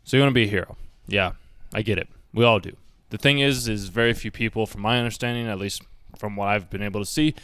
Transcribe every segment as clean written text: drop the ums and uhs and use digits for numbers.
So you want to be a hero. Yeah, I get it. We all do. The thing is very few people, from my understanding, at least from what I've been able to see,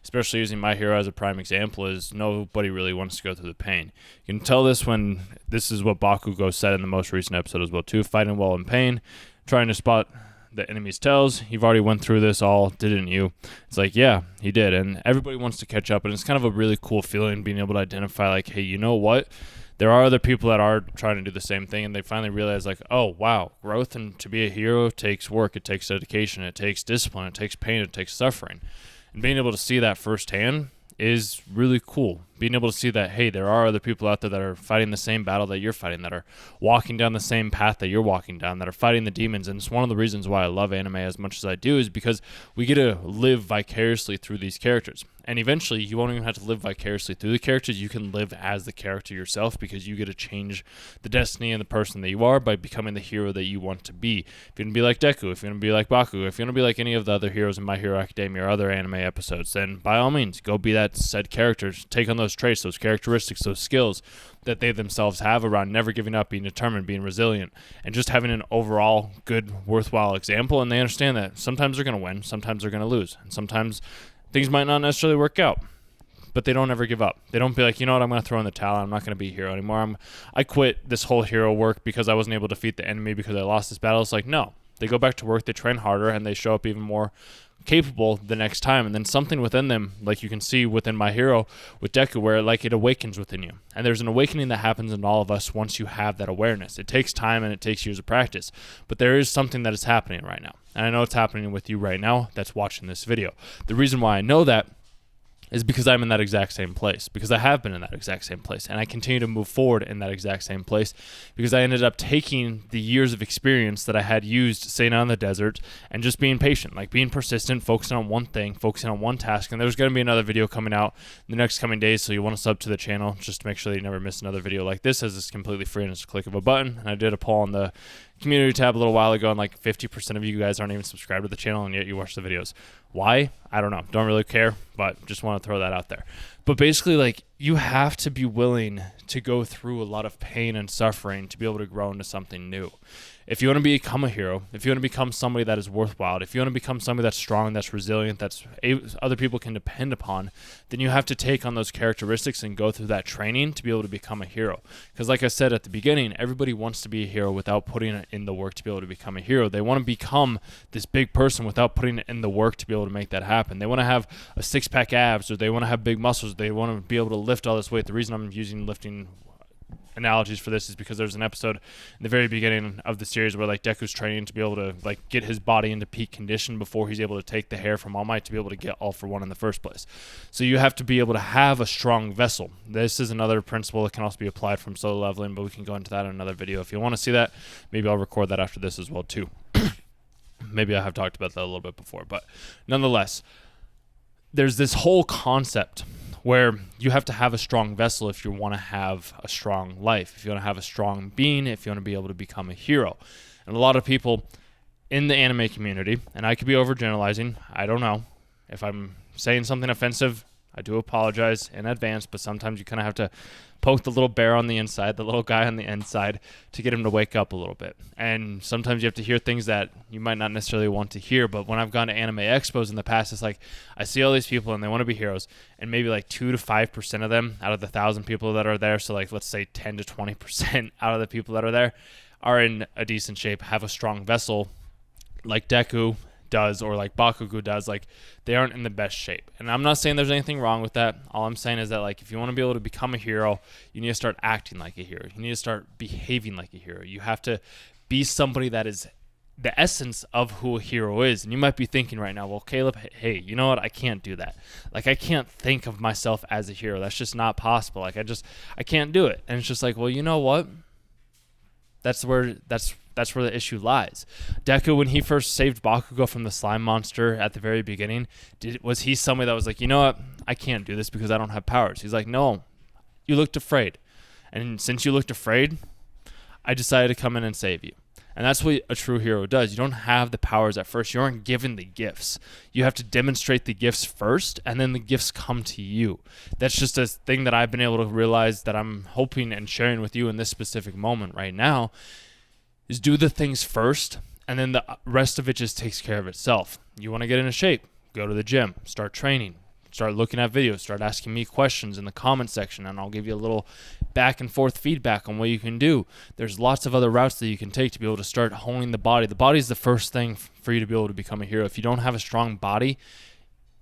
especially using my hero as a prime example, is nobody really wants to go through the pain. You can tell this when this is what Bakugo said in the most recent episode as well too, fighting while in pain, trying to spot the enemy's tails. You've already went through this all, didn't you? It's like, yeah, he did. And everybody wants to catch up, and it's kind of a really cool feeling being able to identify like, hey, you know what? There are other people that are trying to do the same thing, and they finally realize like, oh, wow, growth and to be a hero takes work, it takes dedication, it takes discipline, it takes pain, it takes suffering. And being able to see that firsthand is really cool. Being able to see that, hey, there are other people out there that are fighting the same battle that you're fighting, that are walking down the same path that you're walking down, that are fighting the demons. And it's one of the reasons why I love anime as much as I do, is because we get to live vicariously through these characters. And eventually, you won't even have to live vicariously through the characters. You can live as the character yourself, because you get to change the destiny and the person that you are by becoming the hero that you want to be. If you're going to be like Deku, if you're going to be like Bakugo, if you're going to be like any of the other heroes in My Hero Academia or other anime episodes, then by all means, go be that said character. Take on those traits, those characteristics, those skills that they themselves have around never giving up, being determined, being resilient, and just having an overall good, worthwhile example. And they understand that sometimes they're going to win, sometimes they're going to lose, and sometimes things might not necessarily work out, but they don't ever give up. They don't be like, you know what, I'm going to throw in the towel. I'm not going to be a hero anymore. I quit this whole hero work because I wasn't able to defeat the enemy because I lost this battle. It's like, no. They go back to work, they train harder, and they show up even more capable the next time. And then something within them, like you can see within My Hero with Deku, where like it awakens within you. And there's an awakening that happens in all of us once you have that awareness. It takes time and it takes years of practice, but there is something that is happening right now. And I know it's happening with you right now that's watching this video. The reason why I know that is because I'm in that exact same place, because I have been in that exact same place, and I continue to move forward in that exact same place, because I ended up taking the years of experience that I had used, say, now in the desert, and just being patient, like being persistent, focusing on one thing, focusing on one task. And there's going to be another video coming out in the next coming days, so you want to sub to the channel just to make sure that you never miss another video like this, as it's completely free and it's a click of a button. And I did a poll on the community tab a little while ago, and like 50% of you guys aren't even subscribed to the channel, and yet you watch the videos. Why? I don't know. Don't really care, but just want to throw that out there. But basically, like, you have to be willing to go through a lot of pain and suffering to be able to grow into something new. If you want to become a hero, if you want to become somebody that is worthwhile, if you want to become somebody that's strong, that's resilient, that's other people can depend upon, then you have to take on those characteristics and go through that training to be able to become a hero. Because like I said at the beginning, everybody wants to be a hero without putting in the work to be able to become a hero. They want to become this big person without putting in the work to be able to make that happen. They want to have a six-pack abs, or they want to have big muscles. They want to be able to lift all this weight. The reason I'm using lifting analogies for this is because there's an episode in the very beginning of the series where like Deku's training to be able to like get his body into peak condition before he's able to take the hair from All Might to be able to get All for One in the first place. So you have to be able to have a strong vessel. This is another principle that can also be applied from solo leveling, but we can go into that in another video. If you want to see that, maybe I'll record that after this as well too. Maybe I have talked about that a little bit before, but nonetheless, there's this whole concept where you have to have a strong vessel if you want to have a strong life, if you want to have a strong being, if you want to be able to become a hero. And a lot of people in the anime community, and I could be overgeneralizing, I don't know. If I'm saying something offensive, I do apologize in advance, but sometimes you kind of have to poke the little bear on the inside, the little guy on the inside, to get him to wake up a little bit. And sometimes you have to hear things that you might not necessarily want to hear, but when I've gone to anime expos in the past, it's like I see all these people and they want to be heroes, and maybe like 2 to 5% of them out of the 1,000 people that are there, so like let's say 10 to 20% out of the people that are there are in a decent shape, have a strong vessel like Deku does or like Bakugo does. Like, they aren't in the best shape. And I'm not saying there's anything wrong with that. All I'm saying is that, like, if you want to be able to become a hero, you need to start acting like a hero. You need to start behaving like a hero. You have to be somebody that is the essence of who a hero is. And you might be thinking right now, well, Caleb, hey, you know what? I can't do that. Like, I can't think of myself as a hero. That's just not possible. Like, I can't do it. And it's just like, well, you know what? That's where the issue lies. Deku, when he first saved Bakugo from the slime monster at the very beginning, was he somebody that was like, you know what? I can't do this because I don't have powers. He's like, no, you looked afraid. And since you looked afraid, I decided to come in and save you. And that's what a true hero does. You don't have the powers at first. You aren't given the gifts. You have to demonstrate the gifts first, and then the gifts come to you. That's just a thing that I've been able to realize that I'm hoping and sharing with you in this specific moment right now, is do the things first, and then the rest of it just takes care of itself. You want to get into shape, go to the gym, start training, start looking at videos, start asking me questions in the comment section, and I'll give you a little back and forth feedback on what you can do. There's lots of other routes that you can take to be able to start honing the body. The body is the first thing for you to be able to become a hero. If you don't have a strong body,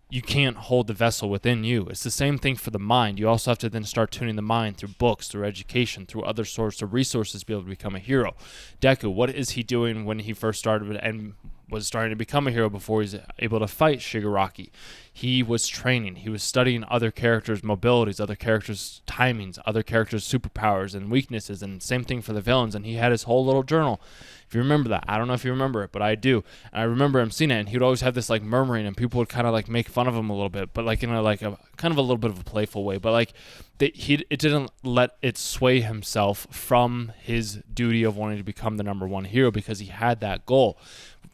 you can't hold the vessel within you. It's the same thing for the mind. You also have to then start tuning the mind through books, through education, through other sorts of resources to be able to become a hero. Deku, what is he doing when he first started and was starting to become a hero before he's able to fight Shigaraki? He was training. He was studying other characters' mobilities, other characters' timings, other characters' superpowers and weaknesses, and same thing for the villains. And he had his whole little journal. If you remember that, I don't know if you remember it, but I do. And I remember him seeing it, and he would always have this like murmuring, and people would kind of like make fun of him a little bit, but like in a like a kind of a little bit of a playful way. But like it didn't let it sway himself from his duty of wanting to become the number one hero, because he had that goal.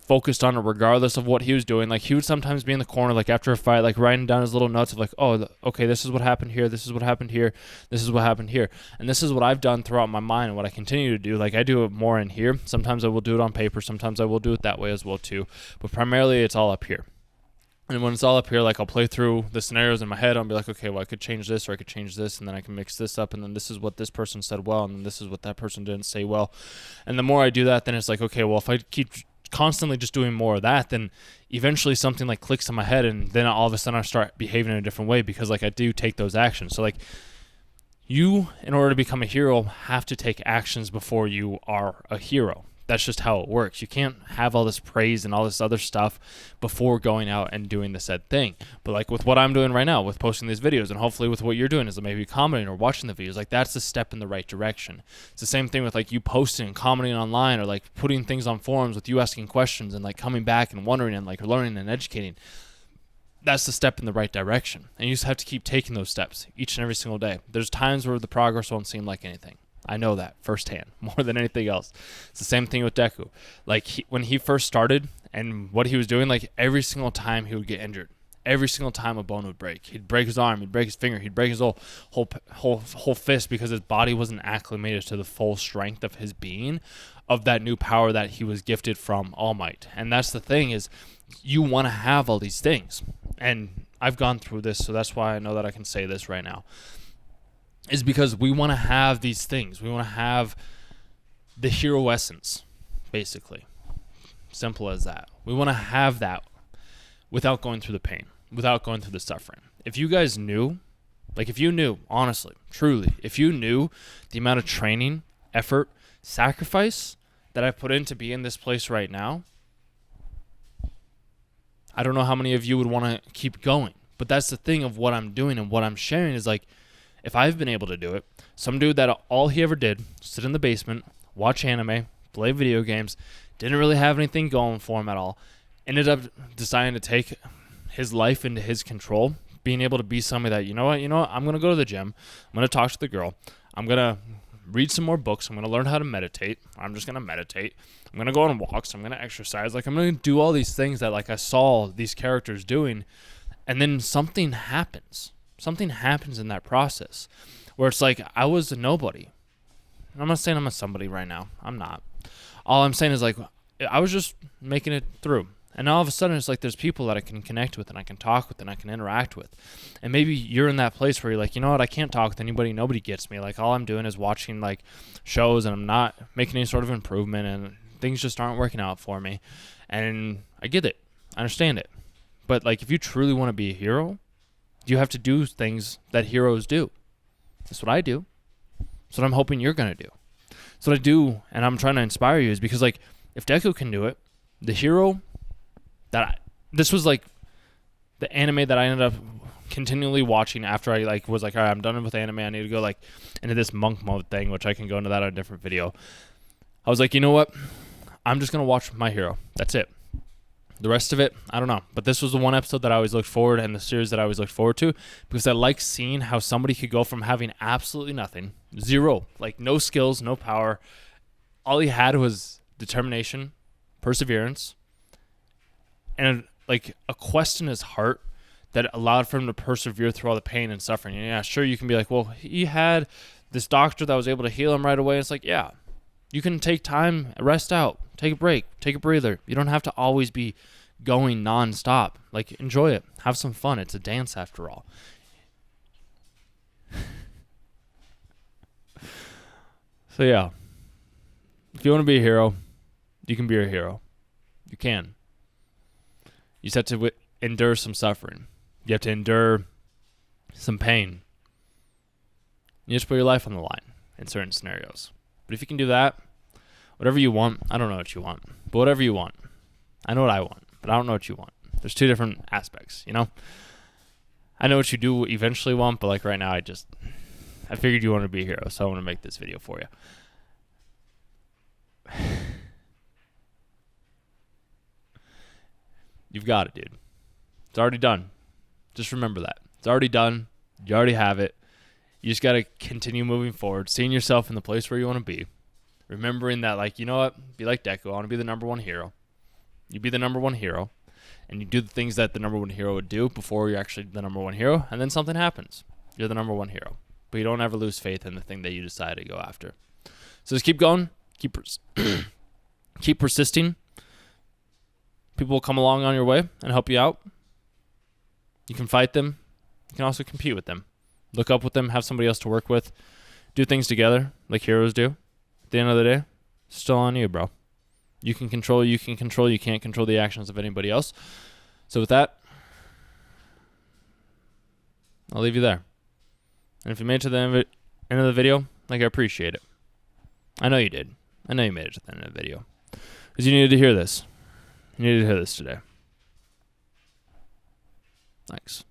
Focused on it regardless of what he was doing. Like he would sometimes be in the corner, like after a fight, like writing down his little notes of like, oh, okay, this is what happened here, this is what happened here, this is what happened here. And this is what I've done throughout my mind and what I continue to do. Like I do it more in here. Sometimes I will do it on paper, sometimes I will do it that way as well too. But primarily it's all up here. And when it's all up here, like I'll play through the scenarios in my head. I'll be like, okay, well, I could change this or I could change this, and then I can mix this up, and then this is what this person said well, and then this is what that person didn't say well. And the more I do that, then it's like, okay, well, if I keep constantly just doing more of that, then eventually something like clicks in my head, and then all of a sudden I start behaving in a different way, because like I do take those actions. So like you, in order to become a hero, have to take actions before you are a hero. That's just how it works. You can't have all this praise and all this other stuff before going out and doing the said thing. But like with what I'm doing right now, with posting these videos, and hopefully with what you're doing is maybe commenting or watching the videos, like that's a step in the right direction. It's the same thing with like you posting and commenting online, or like putting things on forums with you asking questions and like coming back and wondering and like learning and educating. That's the step in the right direction. And you just have to keep taking those steps each and every single day. There's times where the progress won't seem like anything. I know that firsthand more than anything else. It's the same thing with Deku. Like when he first started and what he was doing, like every single time he would get injured, every single time a bone would break, he'd break his arm, he'd break his finger, he'd break his whole fist, because his body wasn't acclimated to the full strength of his being, of that new power that he was gifted from All Might. And that's the thing, is you want to have all these things. And I've gone through this, so that's why I know that I can say this right now. Is because we want to have these things. We want to have the hero essence, basically. Simple as that. We want to have that without going through the pain, without going through the suffering. If you guys knew, like if you knew, honestly, truly, if you knew the amount of training, effort, sacrifice that I've put in to be in this place right now, I don't know how many of you would want to keep going. But that's the thing of what I'm doing and what I'm sharing is like, if I've been able to do it, some dude that all he ever did, sit in the basement, watch anime, play video games, didn't really have anything going for him at all, ended up deciding to take his life into his control, being able to be somebody that, you know what, I'm going to go to the gym, I'm going to talk to the girl, I'm going to read some more books, I'm going to learn how to meditate, I'm just going to meditate, I'm going to go on walks, I'm going to exercise, like I'm going to do all these things that like I saw these characters doing, and then something happens. Something happens in that process where it's like I was a nobody. I'm not saying I'm a somebody right now. I'm not. All I'm saying is like I was just making it through. And all of a sudden it's like there's people that I can connect with and I can talk with and I can interact with. And maybe you're in that place where you're like, you know what, I can't talk with anybody. Nobody gets me. Like all I'm doing is watching like shows and I'm not making any sort of improvement and things just aren't working out for me. And I get it. I understand it. But like if you truly want to be a hero, you have to do things that heroes do. That's what I do. That's what I'm hoping you're going to do. That's what I do, and I'm trying to inspire you, is because, like, if Deku can do it, the hero this was, like, the anime that I ended up continually watching after I, like, was like, all right, I'm done with anime. I need to go, like, into this monk mode thing, which I can go into that on a different video. I was like, you know what? I'm just going to watch My Hero. That's it. The rest of it, I don't know. But this was the one episode that I always looked forward, and the series that I always looked forward to, because I like seeing how somebody could go from having absolutely nothing, zero, like no skills, no power. All he had was determination, perseverance, and like a quest in his heart that allowed for him to persevere through all the pain and suffering. And yeah, sure, you can be like, well, he had this doctor that was able to heal him right away. It's like, yeah, You can take time, rest out, take a break, take a breather. You don't have to always be going nonstop. Like, enjoy it. Have some fun. It's a dance after all. So yeah, if you want to be a hero, you can be a hero. You can. You just have to endure some suffering. You have to endure some pain. You just put your life on the line in certain scenarios. But if you can do that, whatever you want, I don't know what you want, but whatever you want. I know what I want, but I don't know what you want. There's two different aspects, you know? I know what you do eventually want, but like right now, I figured you wanted to be a hero, so I want to make this video for you. You've got it, dude. It's already done. Just remember that. It's already done. You already have it. You just got to continue moving forward, seeing yourself in the place where you want to be. Remembering that, like, you know what? Be like Deku. I want to be the number one hero. You be the number one hero, and you do the things that the number one hero would do before you're actually the number one hero, and then something happens. You're the number one hero. But you don't ever lose faith in the thing that you decide to go after. So just keep going. Keep persisting. People will come along on your way and help you out. You can fight them. You can also compete with them. Look up with them. Have somebody else to work with. Do things together like heroes do. At the end of the day, it's still on you, bro. You can control. You can't control the actions of anybody else. So with that, I'll leave you there. And if you made it to the end of the video, like, I appreciate it. I know you did. I know you made it to the end of the video. Because you needed to hear this. You needed to hear this today. Thanks.